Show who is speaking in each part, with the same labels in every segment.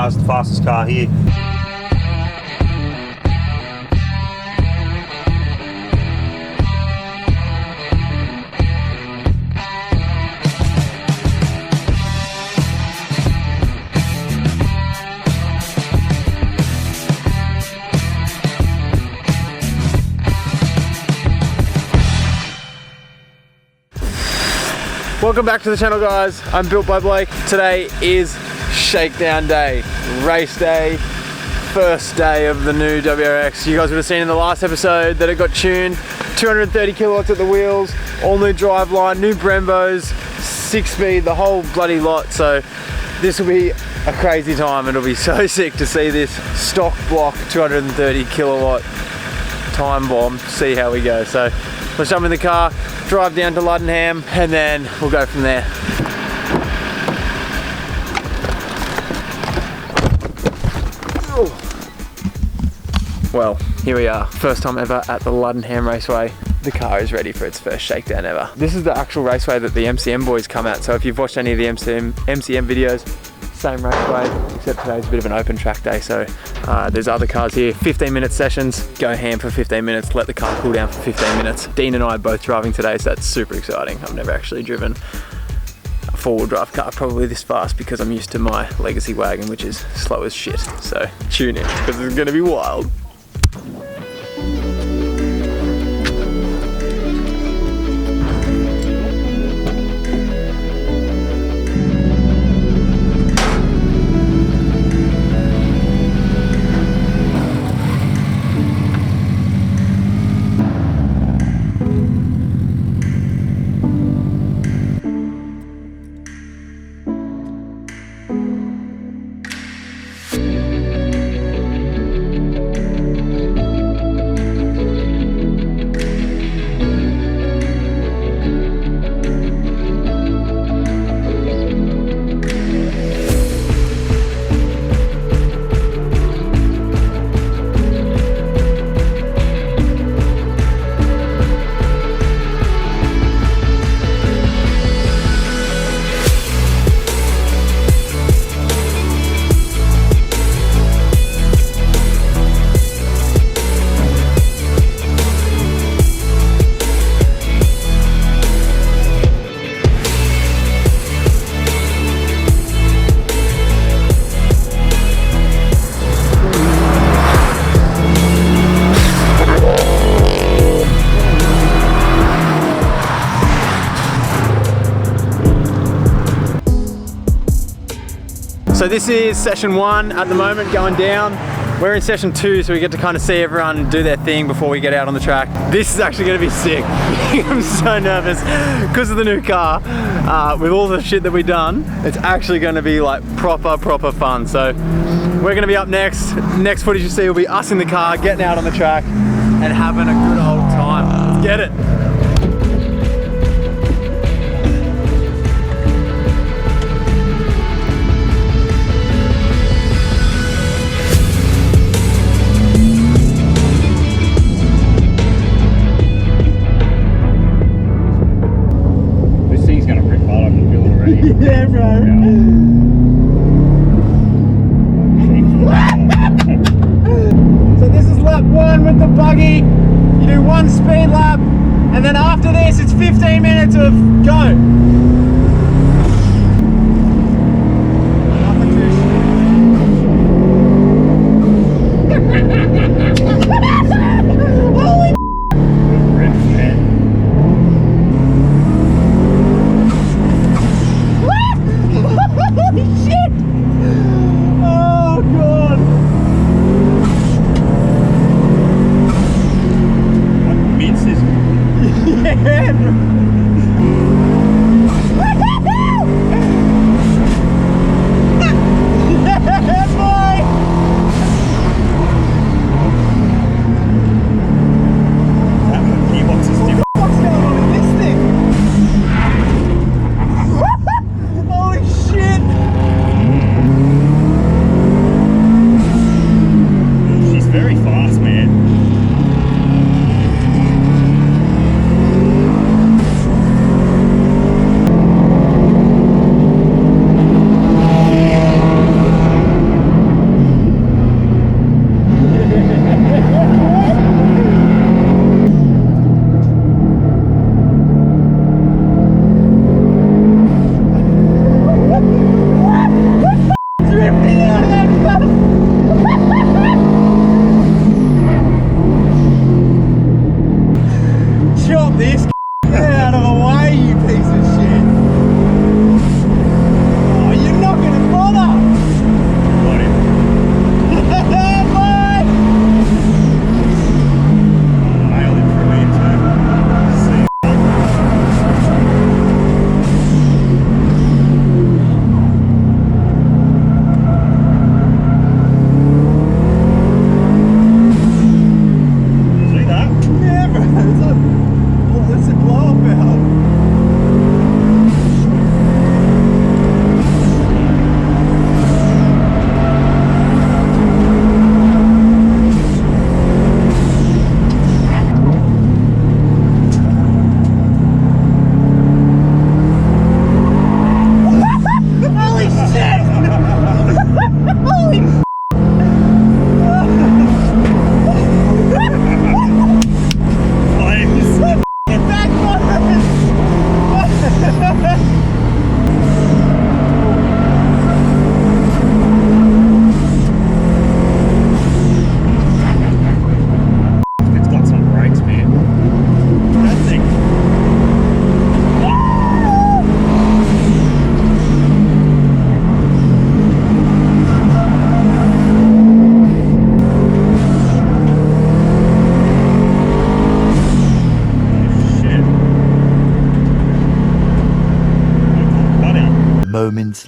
Speaker 1: car is the fastest car here.
Speaker 2: Welcome back to the channel, guys. I'm Built by Blake. Today is shakedown day, race day, first day of the new WRX. You guys would have seen in the last episode that it got tuned, 230 kilowatts at the wheels, all new driveline, new Brembos, 6-speed, the whole bloody lot. So this will be a crazy time. It'll be so sick to see this stock block 230 kilowatt time bomb, see how we go. So let's jump in the car, drive down to Luddenham, and then we'll go from there. Well, here we are, first time ever at the Luddenham Raceway. The car is ready for its first shakedown ever. This is the actual raceway that the MCM boys come at, so if you've watched any of the MCM videos, same raceway, except today's a bit of an open track day, so there's other cars here. 15-minute sessions, go ham for 15 minutes, let the car cool down for 15 minutes. Dean and I are both driving today, so that's super exciting. I've never actually driven a four-wheel drive car probably this fast because I'm used to my legacy wagon, which is slow as shit. So tune in, because it's gonna be wild. So this is session 1 at the moment, going down. We're in session 2, so we get to kind of see everyone do their thing before we get out on the track. This is actually going to be sick. I'm so nervous because of the new car. With all the shit that we've done, it's actually going to be like proper fun. So we're going to be up next. Next footage you see will be us in the car, getting out on the track and having a good old time. Let's get it.
Speaker 3: Yeah, bro. So this is lap 1 with the buggy. You do 1 speed lap, and then after this it's 15 minutes of go.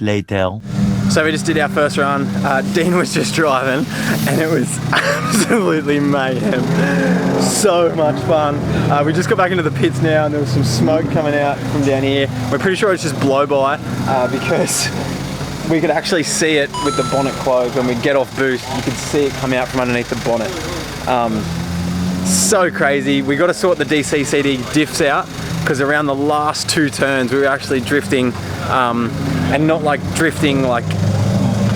Speaker 1: moments later.
Speaker 2: So we just did our first run. Dean was just driving and it was absolutely mayhem. So much fun. We just got back into the pits now and there was some smoke coming out from down here. We're pretty sure it's just blow by because we could actually see it with the bonnet closed. When we get off boost, you could see it come out from underneath the bonnet. So crazy. We got to sort the DCCD diffs out because around the last 2 turns we were actually drifting, and not like drifting like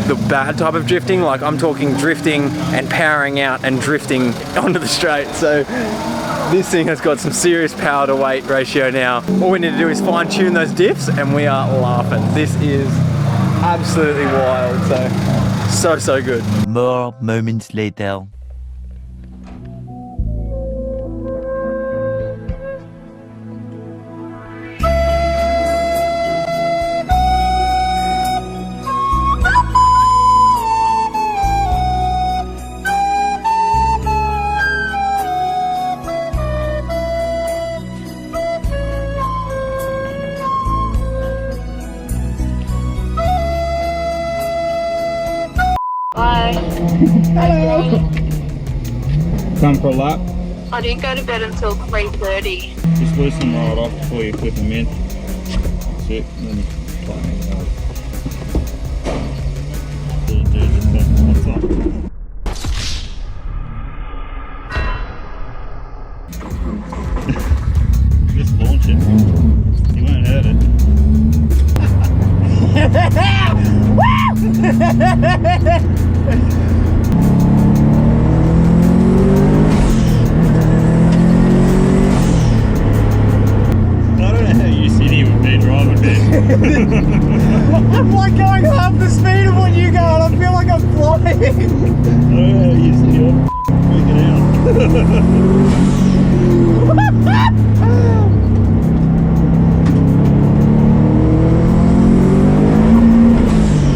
Speaker 2: the bad type of drifting, like I'm talking drifting and powering out and drifting onto the straight. So this thing has got some serious power to weight ratio now. All we need to do is fine tune those diffs and we are laughing. This is absolutely wild. So good.
Speaker 1: More moments later.
Speaker 4: Hello.
Speaker 3: Come for a lap.
Speaker 4: I didn't go to bed until 3:30.
Speaker 3: Just loosen right off before you clip them in. That's it. And then tighten it up. What's up? Just launch it. You won't hurt it. I'm like going half the speed of what you go and I feel like I'm flying. I don't know how you see it. Work it out.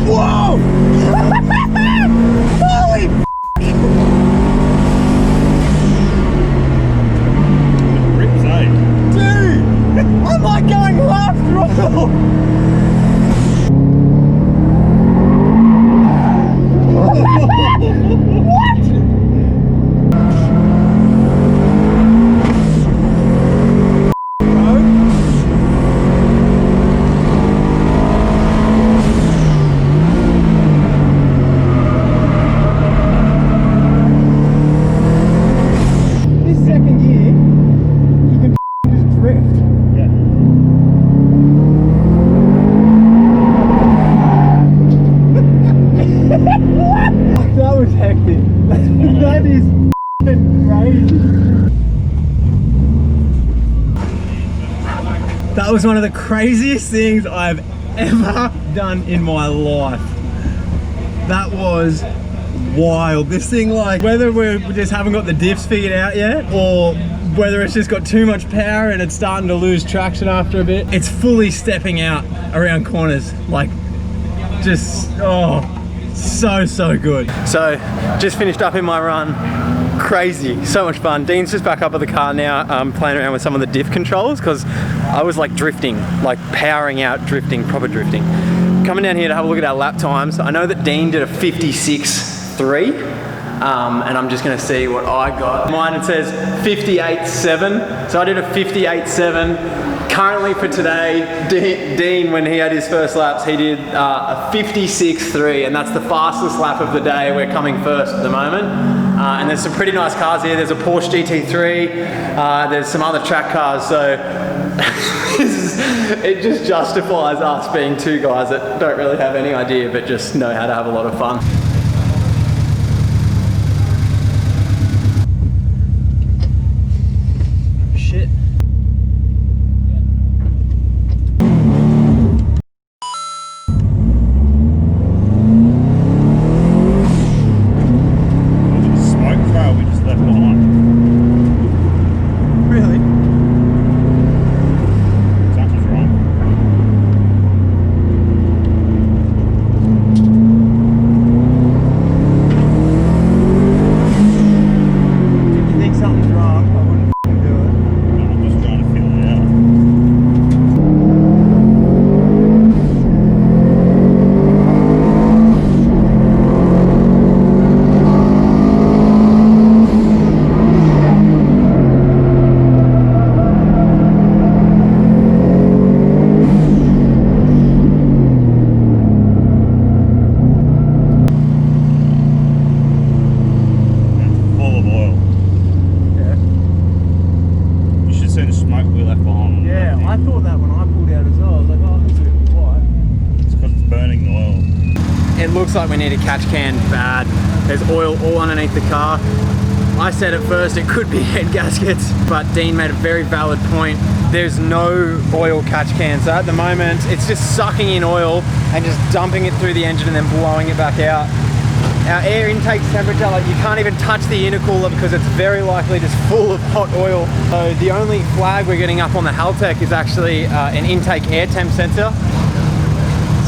Speaker 3: Whoa! Holy rips, eh? Dude! I'm like going half throttle! That is crazy. That was one of the craziest things I've ever done in my life. That was wild. This thing, like, whether we just haven't got the diffs figured out yet or whether it's just got too much power and it's starting to lose traction after a bit, it's fully stepping out around corners. Like, just, oh, so good. So just finished up in my run. Crazy, so much fun. Dean's just back up at the car now, playing around with some of the diff controls because I was like drifting, like powering out drifting, proper drifting. Coming down here to have a look at our lap times. I know that Dean did a 56.3 and I'm just gonna see what I got. Mine, it says 58.7, so I did a 58.7. Currently for today, Dean, when he had his first laps, he did a 56.3, and that's the fastest lap of the day. We're coming first at the moment. And there's some pretty nice cars here. There's a Porsche GT3, there's some other track cars, so it just justifies us being two guys that don't really have any idea, but just know how to have a lot of fun. Shit.
Speaker 2: looks like we need a catch can bad. There's oil all underneath the car. I said at first it could be head gaskets, but Dean made a very valid point. There's no oil catch can, so at the moment it's just sucking in oil and just dumping it through the engine and then blowing it back out. Our air intake temperature, like you can't even touch the intercooler because it's very likely just full of hot oil. So the only flag we're getting up on the Haltech is actually an intake air temp sensor.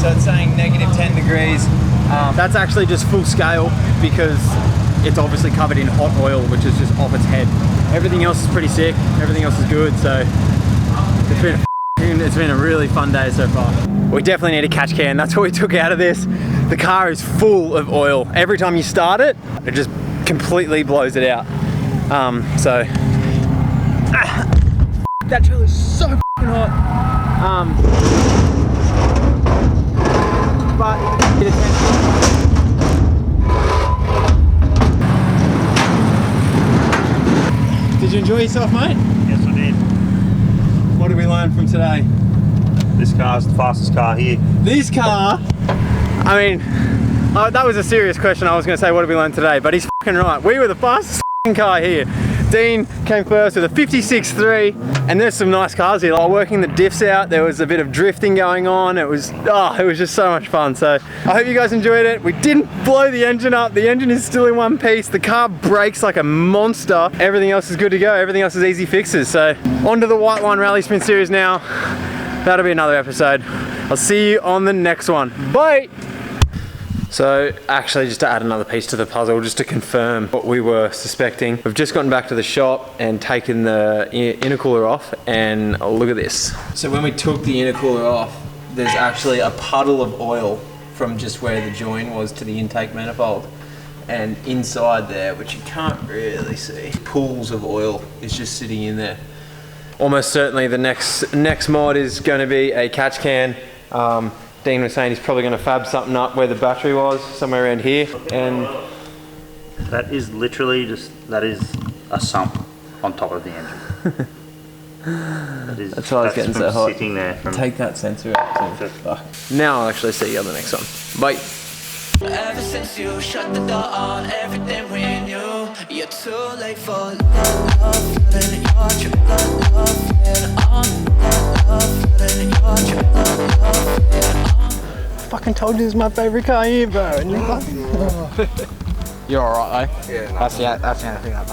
Speaker 2: So it's saying -10 degrees. That's actually just full scale because it's obviously covered in hot oil, which is just off its head. Everything else is pretty sick. Everything else is good. So it's been a really fun day so far. We definitely need a catch can. That's what we took out of this. The car is full of oil. Every time you start it, it just completely blows it out. That trailer is so f***ing hot. But did you enjoy yourself, mate?
Speaker 5: Yes, I did.
Speaker 2: What did we learn from today?
Speaker 5: This car's the fastest car here.
Speaker 2: This car? I mean, that was a serious question. I was going to say, what did we learn today? But he's f***ing right. We were the fastest f***ing car here. Dean came first with a 56.3, and there's some nice cars here. While working the diffs out, there was a bit of drifting going on. It was just so much fun. So I hope you guys enjoyed it. We didn't blow the engine up. The engine is still in one piece. The car brakes like a monster. Everything else is good to go. Everything else is easy fixes. So on to the White Line Rally Sprint Series now. That'll be another episode. I'll see you on the next one. Bye! So actually, just to add another piece to the puzzle, just to confirm what we were suspecting, we've just gotten back to the shop and taken the intercooler off, and look at this. So when we took the intercooler off, there's actually a puddle of oil from just where the join was to the intake manifold. And inside there, which you can't really see, pools of oil is just sitting in there. Almost certainly the next mod is going to be a catch can. Dean was saying he's probably going to fab something up where the battery was, somewhere around here. And
Speaker 5: that is literally that is a sump on top of the engine.
Speaker 2: That's why I was getting so hot.
Speaker 5: Sitting there from
Speaker 2: take that sensor out. Now I'll actually see you on the next one. Bye.
Speaker 6: Ever since you shut the door on everything we knew, you're too late for love, feeling your trip, love, feeling on, love, feeling your trip, love, feeling on.
Speaker 2: Fucking told you this is my favorite car here, bro. And you're alright, though? Yeah. That's the only thing I